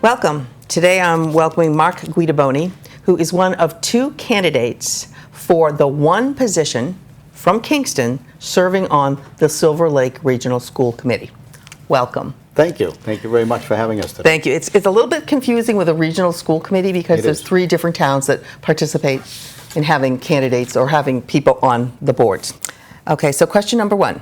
Welcome. Today I'm welcoming Mark Guidoboni, who is one of two candidates for the one position from Kingston serving on the Silver Lake Regional School Committee. Welcome. Thank you. Thank you very much for having us today. Thank you. It's a little bit confusing with a regional school committee because there's three different towns that participate in having candidates or having people on the boards. Okay, so question number one.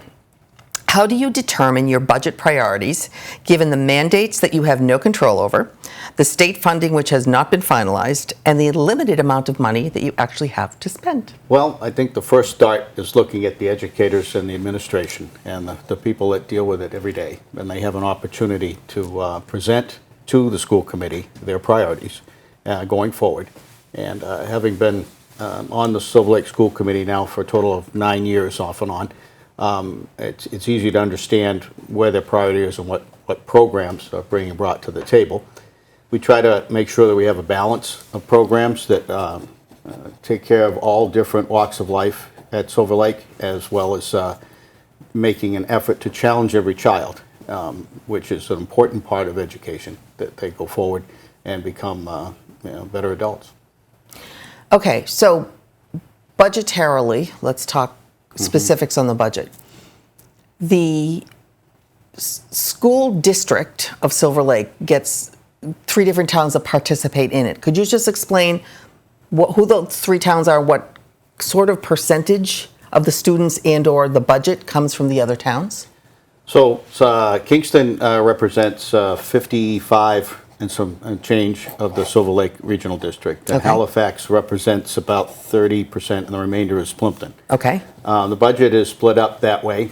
How do you determine your budget priorities given the mandates that you have no control over, the state funding which has not been finalized, and the limited amount of money that you actually have to spend? Well, I think the first start is looking at the educators and the administration and the people that deal with it every day. And they have an opportunity to present to the school committee their priorities going forward. And having been on the Silver Lake School Committee now for a total of 9 years off and on, it's easy to understand where their priority is and what programs are being brought to the table. We try to make sure that we have a balance of programs that take care of all different walks of life at Silver Lake, as well as making an effort to challenge every child, which is an important part of education, that they go forward and become better adults. Okay, so budgetarily, let's talk specifics on the budget. The school district of Silver Lake gets three different towns that participate in it. Could you just explain who those three towns are, what sort of percentage of the students and or the budget comes from the other towns? So Kingston represents 55 and some change of the Silver Lake Regional District. And Halifax represents about 30%, and the remainder is Plimpton. Okay. The budget is split up that way.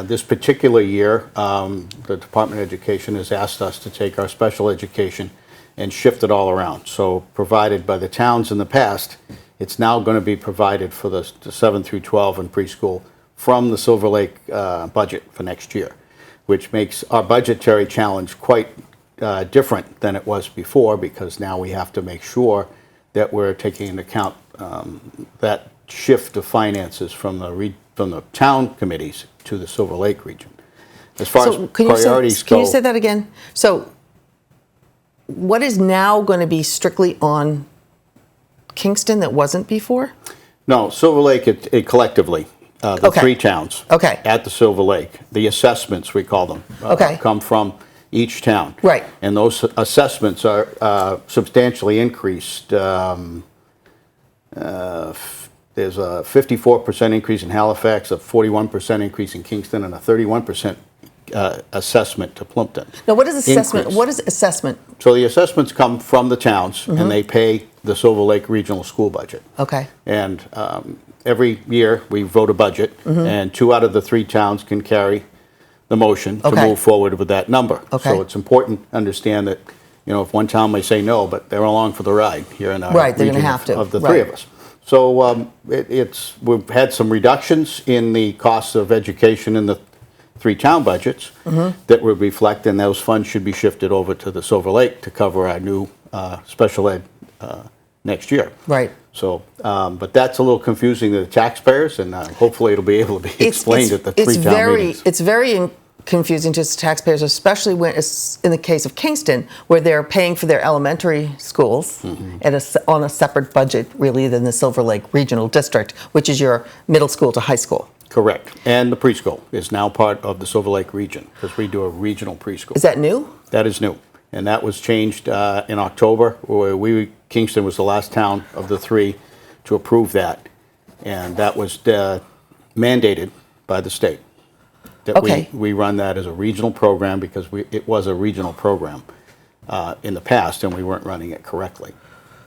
This particular year, the Department of Education has asked us to take our special education and shift it all around. So provided by the towns in the past, it's now going to be provided for the 7 through 12 and preschool from the Silver Lake budget for next year, which makes our budgetary challenge quite different than it was before, because now we have to make sure that we're taking into account that shift of finances from the town committees to the Silver Lake region. As far as priorities go, can you say that again? So what is now going to be strictly on Kingston that wasn't before? No, Silver Lake, it collectively, the three towns at the Silver Lake, the assessments, we call them, come from each town. Right. And those assessments are substantially increased. There's a 54% increase in Halifax, a 41% increase in Kingston, and a 31% assessment to Plimpton. Now, what is assessment? What is assessment? So the assessments come from the towns, and they pay the Silver Lake Regional School budget. Okay. And every year we vote a budget, and 2 out of the 3 towns can carry the motion to move forward with that number. So it's important to understand that, if one town may say no, but they're along for the ride here in our region of the 3 of us. So we've had some reductions in the costs of education in the 3 town budgets that would reflect, and those funds should be shifted over to the Silver Lake to cover our new special ed next year. Right. So, but that's a little confusing to the taxpayers, and hopefully it'll be able to be explained at the 3 town meetings. It's very confusing to taxpayers, especially when it's in the case of Kingston, where they're paying for their elementary schools on a separate budget, really, than the Silver Lake Regional District, which is your middle school to high school. Correct. And the preschool is now part of the Silver Lake region, because we do a regional preschool. Is that new? That is new. And that was changed in October, where Kingston was the last town of the 3 to approve that. And that was mandated by the state. That we run that as a regional program, because it was a regional program in the past, and we weren't running it correctly.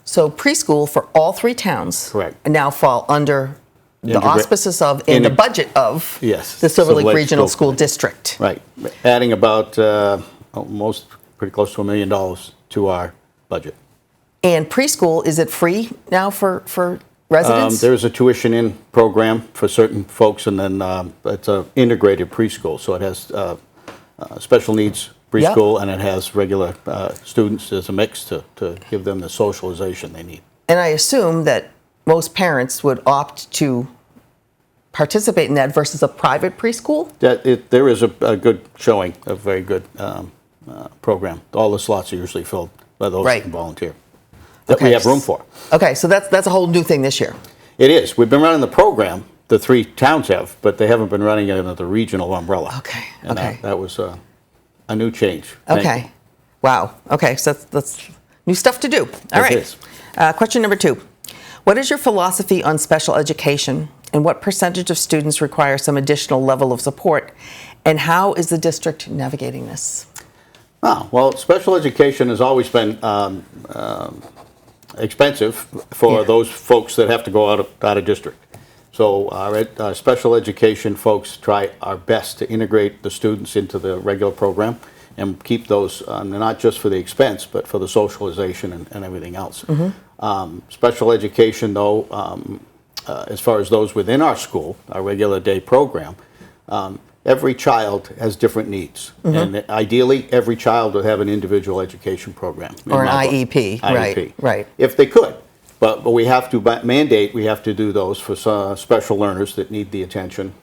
So preschool for all 3 towns now fall under the auspices of and the budget of the Silver Lake Regional School District. Right. Adding about pretty close to $1 million to our budget. And preschool, is it free now for residents? There's a tuition-in program for certain folks, and then it's an integrated preschool. So it has special needs preschool, and it has regular students as a mix to give them the socialization they need. And I assume that most parents would opt to participate in that versus a private preschool? There is a good showing, a very good program. All the slots are usually filled by those Right. who can volunteer that we have room for. Okay, so that's a whole new thing this year. It is. We've been running the program, the 3 towns have, but they haven't been running it under the regional umbrella. Okay, And okay. that was a new change. Thank you. Okay. Wow. Okay, so that's new stuff to do. All It right. is. Question number 2. What is your philosophy on special education, and what percentage of students require some additional level of support, and how is the district navigating this? Well, special education has always been expensive for Yeah. those folks that have to go out of district. So our special education folks try our best to integrate the students into the regular program and keep those, not just for the expense, but for the socialization and everything else. Special education, though, as far as those within our school, our regular day program, every child has different needs. And ideally, every child would have an individual education program. in Or an my book. IEP, right, IEP. right. If they could. But we have to mandate, we have to do those for special learners that need the attention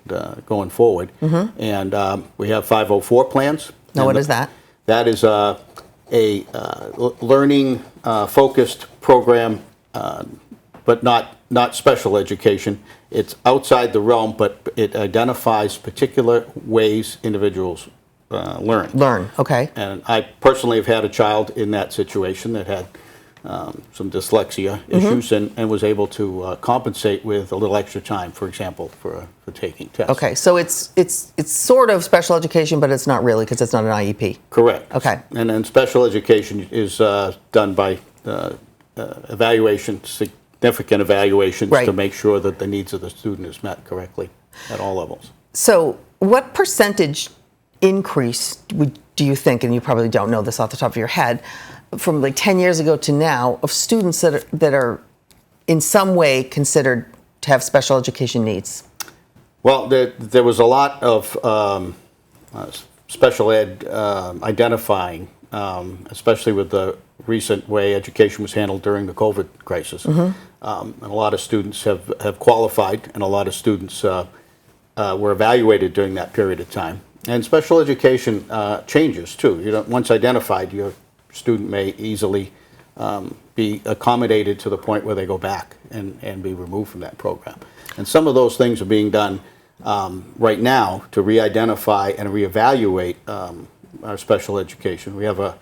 going forward. And we have 504 plans. Now, And what is that? That is a learning focused program, but not special education. It's outside the realm, but it identifies particular ways individuals learn. Learn, okay. And I personally have had a child in that situation that had some dyslexia issues and was able to compensate with a little extra time, for example, for taking tests. Okay, so it's sort of special education, but it's not really because it's not an IEP. Correct. Okay. And then special education is done by significant evaluations Right. to make sure that the needs of the student is met correctly at all levels. So what percentage increase do you think, and you probably don't know this off the top of your head, from like 10 years ago to now, of students that are in some way considered to have special education needs? Well, there was a lot of special ed identifying, especially with the recent way education was handled during the COVID crisis. And a lot of students have qualified, and a lot of students were evaluated during that period of time. And special education changes too. You know, once identified, your student may easily be accommodated to the point where they go back and be removed from that program. And some of those things are being done right now to re-identify and reevaluate our special education. We have a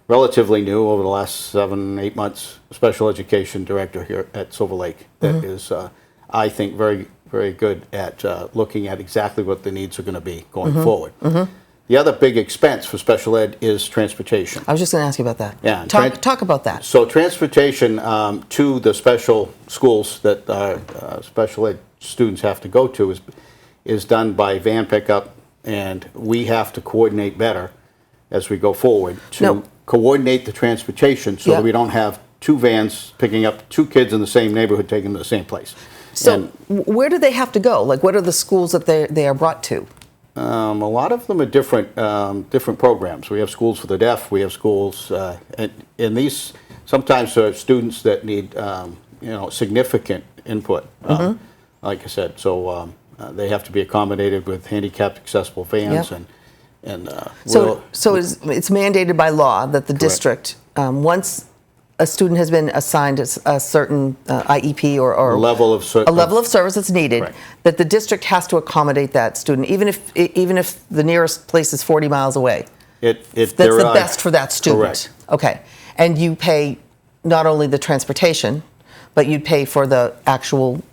relatively new, over the last 7-8 months, special education director here at Silver Lake that is, I think, very, very good at looking at exactly what the needs are going to be going forward. The other big expense for special ed is transportation. I was just going to ask you about that. Yeah, Talk about that. So transportation to the special schools that special ed students have to go to is done by van pickup, and we have to coordinate better as we go forward to coordinate the transportation so that we don't have 2 vans picking up 2 kids in the same neighborhood taking them to the same place. So where do they have to go? Like, what are the schools that they are brought to? A lot of them are different programs. We have schools for the deaf. We have schools, and these sometimes are students that need significant input. Like I said, so they have to be accommodated with handicapped accessible vans and So it's mandated by law that the district, once a student has been assigned a certain IEP or a level of service that's needed, Right. that the district has to accommodate that student, even if the nearest place is 40 miles away. That's the best for that student. Correct. Okay, and you pay not only the transportation, but you'd pay for the actual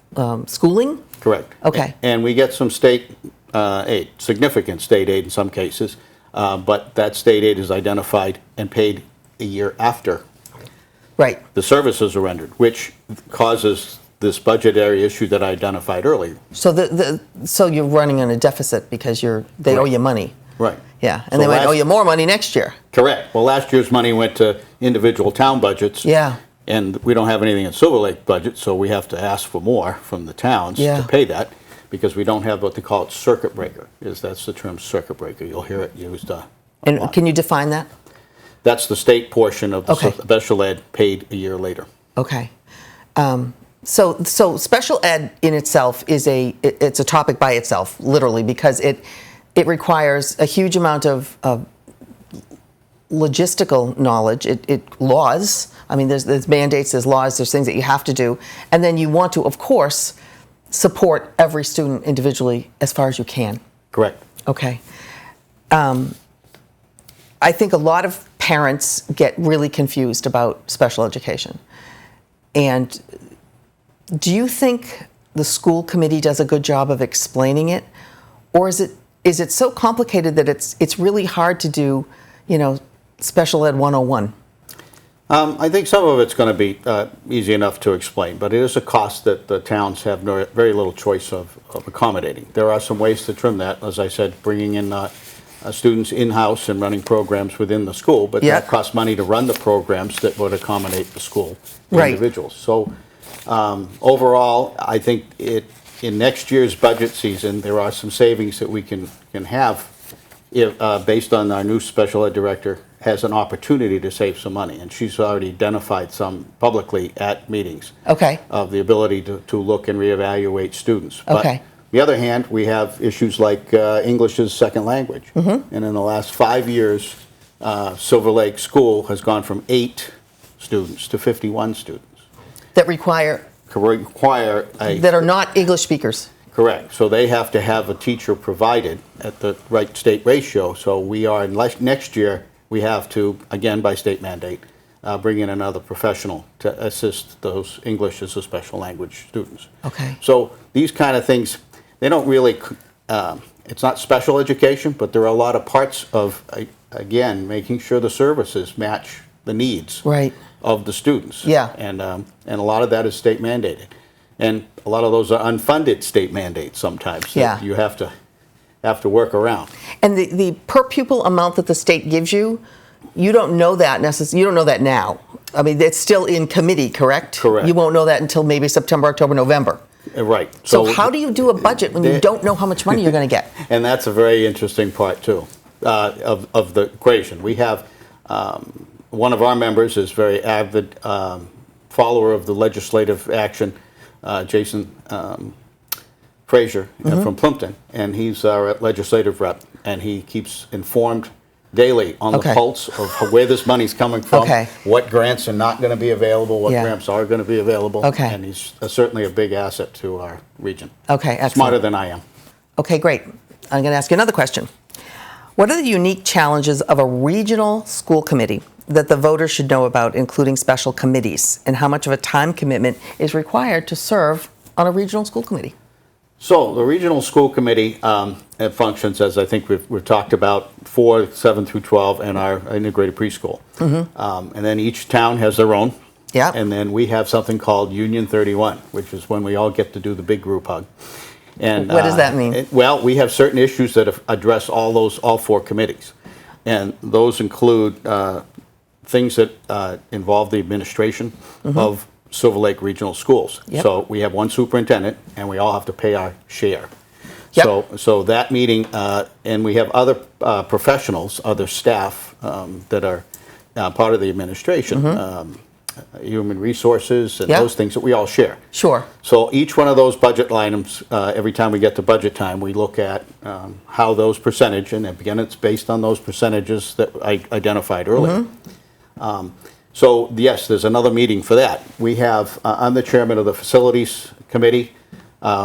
schooling. Correct. Okay. And we get some state aid, significant state aid in some cases, but that state aid is identified and paid a year after Right. the services are rendered, which causes this budgetary issue that I identified earlier. So so you're running on a deficit because they owe you money. Right. Yeah, and So they might owe you more money next year. Correct. Well, last year's money went to individual town budgets. Yeah. And we don't have anything in Silver Lake budget, so we have to ask for more from the towns to pay that, because we don't have what they call it circuit breaker. That's the term, circuit breaker. You'll hear it used a And lot. can you define that? That's the state portion of the Okay. special ed paid a year later. Okay. So special ed in itself it's a topic by itself, literally, because it requires a huge amount of logistical knowledge, laws. I mean, there's mandates, there's laws, there's things that you have to do. And then you want to, of course, support every student individually as far as you can. Correct. Okay. I think a lot of parents get really confused about special education. And do you think the school committee does a good job of explaining it? Or is it so complicated that it's really hard to do, special ed 101? I think some of it's going to be easy enough to explain, but it is a cost that the towns have very little choice of accommodating. There are some ways to trim that, as I said, bringing in students in-house and running programs within the school, but that costs money to run the programs that would accommodate the school individuals. So overall, I think in next year's budget season, there are some savings that we can have based on our new special ed director has an opportunity to save some money, and she's already identified some publicly at meetings of the ability to look and reevaluate students. But on the other hand, we have issues like English as a second language. And in the last 5 years, Silver Lake School has gone from 8 students to 51 students. That require that are not English speakers. Correct. So they have to have a teacher provided at the right state ratio. So we are, next year, we have to, again by state mandate, bring in another professional to assist those English as a special language students. So these kind of things, they don't really, it's not special education, but there are a lot of parts of, again, making sure the services match the needs of the students. And a lot of that is state mandated. And a lot of those are unfunded state mandates sometimes that you have to work around. And the per pupil amount that the state gives you, you don't know that you don't know that now. I mean, it's still in committee, correct? Correct. You won't know that until maybe September, October, November. Right. So how do you do a budget when you don't know how much money you're going to get? And that's a very interesting part, too, of the equation. We have one of our members is very avid follower of the legislative action, Jason Frazier from Plimpton, and he's our legislative rep, and he keeps informed daily on the pulse of where this money's coming from, what grants are not going to be available, what grants are going to be available, and he's certainly a big asset to our region. Excellent. Smarter than I am. Okay, great. I'm going to ask you another question. What are the unique challenges of a regional school committee that the voters should know about, including special committees, and how much of a time commitment is required to serve on a regional school committee? So the regional school committee it functions as I think we've talked about for 7 through 12 and our integrated preschool. And then each town has their own. And then we have something called Union 31, which is when we all get to do the big group hug. And what does that mean? Well, we have certain issues that address all 4 committees. And those include things that involve the administration of Silver Lake Regional Schools. So we have one superintendent, and we all have to pay our share. So that meeting, and we have other professionals, other staff that are part of the administration, human resources, and those things that we all share. So each one of those budget items, every time we get to budget time, we look at how those percentage, and again, it's based on those percentages that I identified earlier. So yes, there's another meeting for that. We have, I'm the chairman of the facilities committee,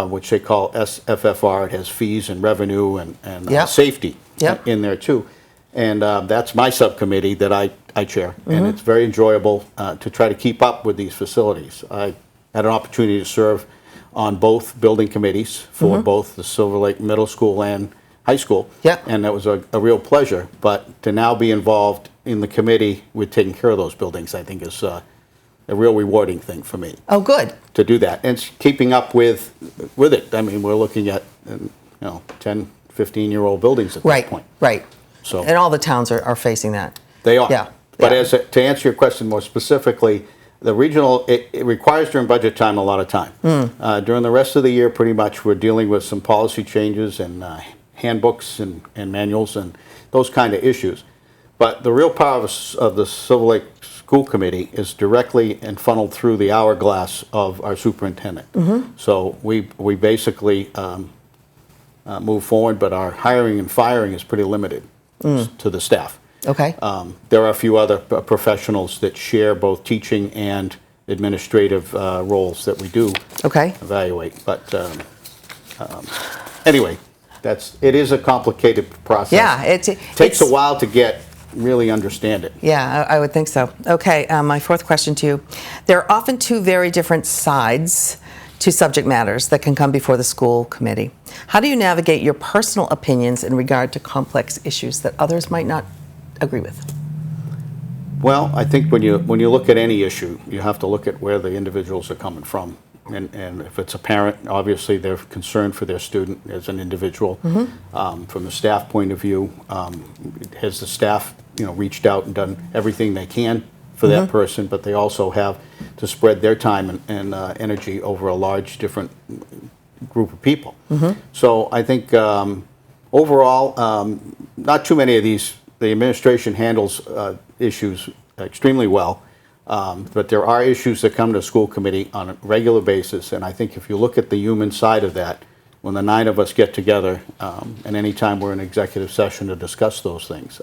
which they call SFFR. It has fees and revenue and safety in there too. And that's my subcommittee that I chair. And it's very enjoyable to try to keep up with these facilities. I had an opportunity to serve on both building committees for both the Silver Lake Middle School and high school. And that was a real pleasure. But to now be involved in the committee with taking care of those buildings, I think is a real rewarding thing for me. Oh, good. To do that. And keeping up with it. I mean, we're looking at 10, 15-year-old buildings at this point. So, and all the towns are facing that. They are. But to answer your question more specifically, the regional, it requires during budget time a lot of time. During the rest of the year, pretty much, we're dealing with some policy changes and handbooks and manuals and those kind of issues. But the real power of the Silver Lake School Committee is directly and funneled through the hourglass of our superintendent. So we basically move forward, but our hiring and firing is pretty limited to the staff. Okay. There are a few other professionals that share both teaching and administrative roles that we do Okay. evaluate. But anyway, it is a complicated process. Yeah, it takes a while to get really understand it. Yeah, I would think so. Okay, my fourth question to you. There are often two very different sides to subject matters that can come before the school committee. How do you navigate your personal opinions in regard to complex issues that others might not agree with? Well, I think when you look at any issue, you have to look at where the individuals are coming from. And if it's a parent, obviously they're concerned for their student as an individual. From the staff point of view, has the staff reached out and done everything they can for that person, but they also have to spread their time and energy over a large different group of people. So I think overall, not too many of these, the administration handles issues extremely well. But there are issues that come to the school committee on a regular basis, and I think if you look at the human side of that, when the 9 of us get together, and anytime we're in executive session to discuss those things,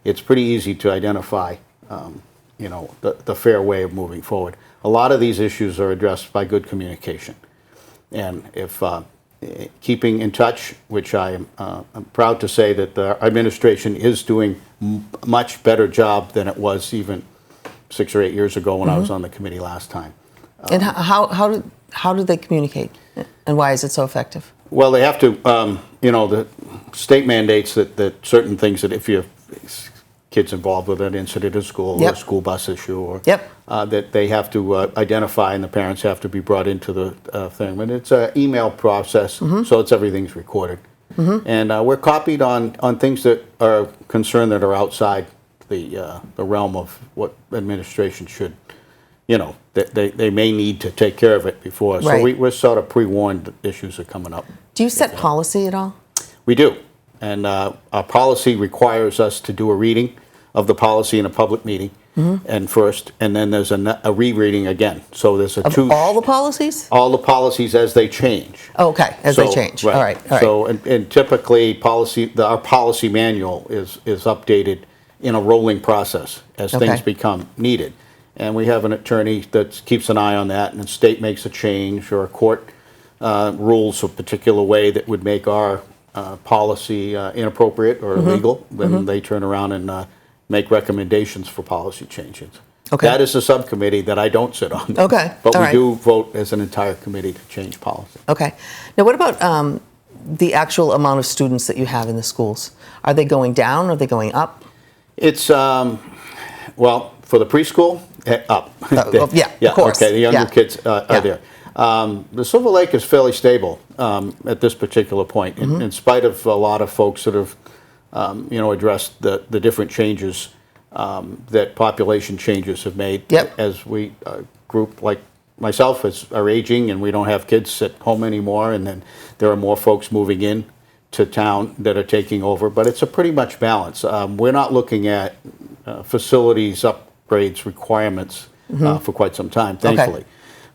it's pretty easy to identify, the fair way of moving forward. A lot of these issues are addressed by good communication, and if keeping in touch, which I'm proud to say that the administration is doing a much better job than it was even 6 or 8 years ago when I was on the committee last time. And how do they communicate, and why is it so effective? Well, they have to, the state mandates that certain things, that if you have kids involved with an incident at school or a school bus issue, or that they have to identify, and the parents have to be brought into the thing. But it's an email process, so everything's recorded. And we're copied on things that are concerned that are outside the realm of what administration should, they may need to take care of it before. Right. So we're sort of pre-warned that issues are coming up. Do you set policy at all? We do. And our policy requires us to do a reading of the policy in a public meeting, and then there's a rereading again. So there's a two. All the policies? All the policies as they change. Oh, okay, as they change. Right. All right. So and typically our policy manual is updated in a rolling process as things become needed. And we have an attorney that keeps an eye on that, and the state makes a change, or a court rules a particular way that would make our policy inappropriate or illegal, then they turn around and make recommendations for policy changes. Okay. That is a subcommittee that I don't sit on. Okay. But All we right. do vote as an entire committee to change policy. Okay. Now, what about the actual amount of students that you have in the schools? Are they going down? Are they going up? It's, well, for the preschool, up. Of course. Okay, the younger kids are there. The Silver Lake is fairly stable at this particular point, in spite of a lot of folks that have, addressed the different changes that population changes have made. Yep. As we group like myself are aging, and we don't have kids at home anymore, and then there are more folks moving in to town that are taking over, but it's a pretty much balance. We're not looking at facilities upgrades requirements for quite some time, thankfully. Okay.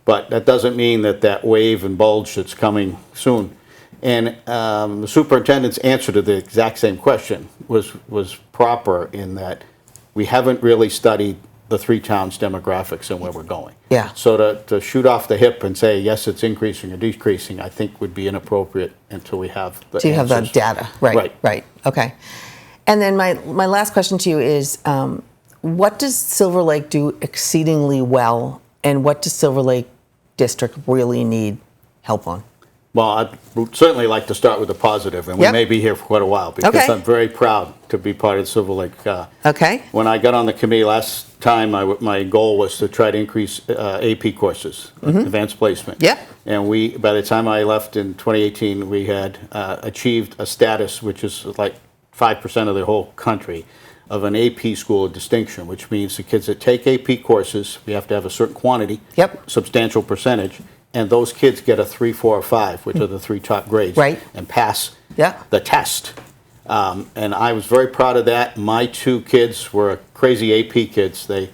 But that doesn't mean that wave and bulge that's coming soon. And the superintendent's answer to the exact same question was proper, in that we haven't really studied the 3 towns' demographics and where we're going. Yeah. So to shoot off the hip and say, yes, it's increasing or decreasing, I think would be inappropriate until we have the Do you have the answers. data? Right. Okay. And then my last question to you is, what does Silver Lake do exceedingly well, and what does Silver Lake District really need help on? Well, I'd certainly like to start with the positive, and we may be here for quite a while, because I'm very proud to be part of Silver Lake. Okay. When I got on the committee last time, my goal was to try to increase AP courses, advanced placement. Yep. And by the time I left in 2018, we had achieved a status which is like 5% of the whole country of an AP school of distinction, which means the kids that take AP courses, we have to have a certain quantity, substantial percentage, and those kids get a 3, 4, or 5, which are the 3 top grades, and pass the test. And I was very proud of that. My 2 kids were crazy AP kids. They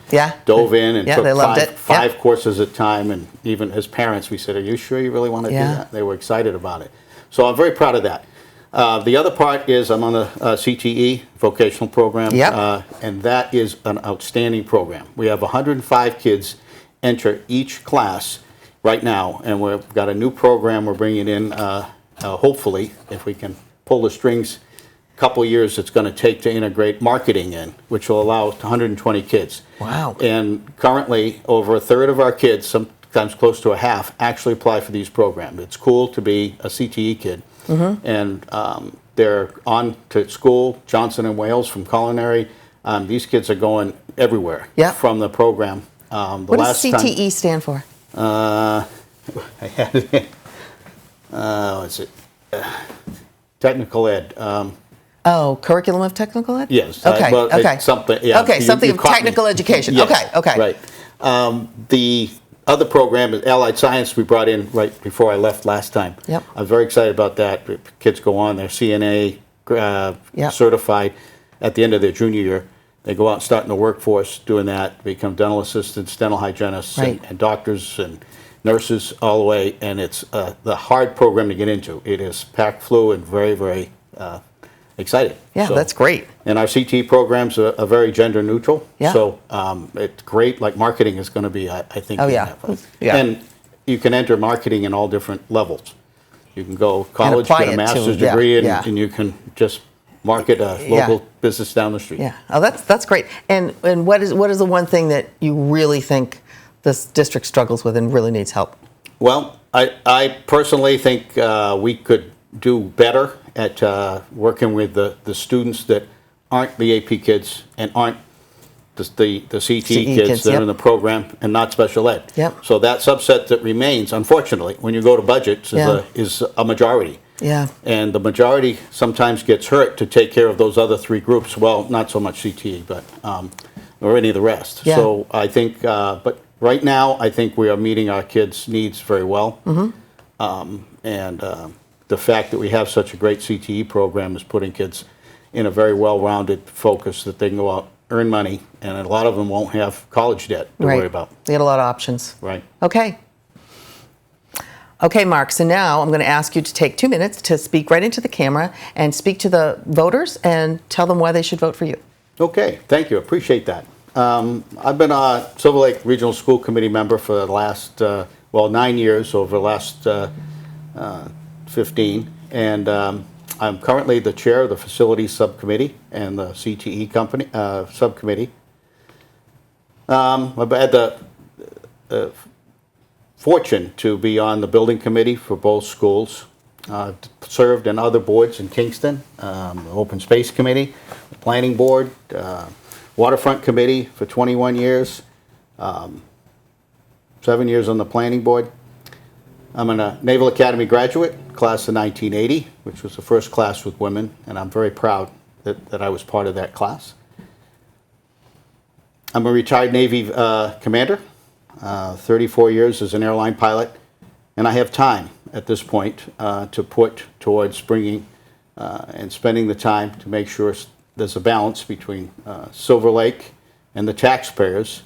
dove in and took 5 courses at a time, and even as parents, we said, "Are you sure you really want to do that?" They were excited about it. So I'm very proud of that. The other part is I'm on the CTE vocational program, Yep. and that is an outstanding program. We have 105 kids enter each class right now, and we've got a new program we're bringing in, hopefully, if we can pull the strings, a couple years it's going to take to integrate marketing in, which will allow 120 kids. Wow. And currently, over a third of our kids, sometimes close to a half, actually apply for these programs. It's cool to be a CTE kid. And they're on to school, Johnson and Wales from culinary. These kids are going everywhere from the program. What does CTE stand for? I had it. What's it? Technical ed. Curriculum of technical ed? Yes. Okay. Well, okay. Something. Yeah. Okay. Something of technical education. Yes, Okay. Okay. Right. The other program is Allied Science we brought in right before I left last time. Yep. I'm very excited about that. Kids go on, they're CNA certified at the end of their junior year. They go out and start in the workforce doing that, become dental assistants, dental hygienists, Right. and doctors and nurses all the way. And it's the hard program to get into. It is packed full and very, very exciting. Yeah, So- that's great. And our CTE programs are very gender neutral. Yeah. So it's great. Like marketing is going to be, I think. Oh, in yeah. that. Yeah. And you can enter marketing in all different levels. You can go college, apply get it a to- master's yeah, degree, and, yeah. and you can just market a local business down the street. Yeah. Oh, that's great. And what is the one thing that you really think this district struggles with and really needs help? Well, I personally think we could do better at working with the students that aren't the AP kids and aren't the CTE kids that are in the program and not special ed. Yep. So that subset that remains, unfortunately, when you go to budgets, is a majority. Yeah. And the majority sometimes gets hurt to take care of those other three groups. Well, not so much CTE, but or any of the rest. Yeah. So I think, but right now, I think we are meeting our kids' needs very well. And the fact that we have such a great CTE program is putting kids in a very well-rounded focus that they can go out, earn money, and a lot of them won't have college debt to worry about. They get a lot of options. Right. Okay. Okay, Mark, so now I'm going to ask you to take 2 minutes to speak right into the camera and speak to the voters and tell them why they should vote for you. Okay, thank you. Appreciate that. I've been a Silver Lake Regional School Committee member for the last, 9 years, over the last 15. And I'm currently the chair of the Facilities Subcommittee and the CTE Subcommittee. I've had the fortune to be on the building committee for both schools. Served in other boards in Kingston, the Open Space Committee, the Planning Board, Waterfront Committee for 21 years, 7 years on the Planning Board. I'm a Naval Academy graduate, class of 1980, which was the first class with women, and I'm very proud that I was part of that class. I'm a retired Navy commander, 34 years as an airline pilot, and I have time at this point to put towards bringing and spending the time to make sure there's a balance between Silver Lake and the taxpayers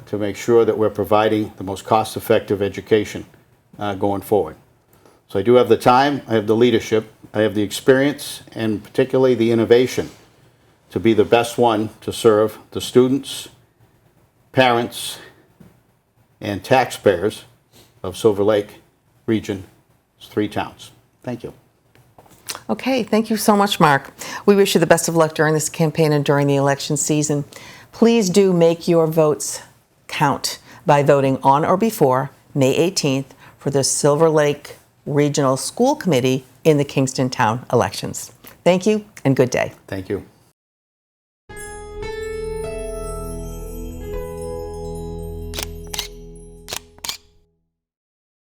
to make sure that we're providing the most cost-effective education going forward. So I do have the time, I have the leadership, I have the experience, and particularly the innovation to be the best one to serve the students, parents, and taxpayers of Silver Lake Region's 3 towns. Thank you. Okay, thank you so much, Mark. We wish you the best of luck during this campaign and during the election season. Please do make your votes count by voting on or before May 18th for the Silver Lake Regional School Committee in the Kingston Town elections. Thank you and good day. Thank you.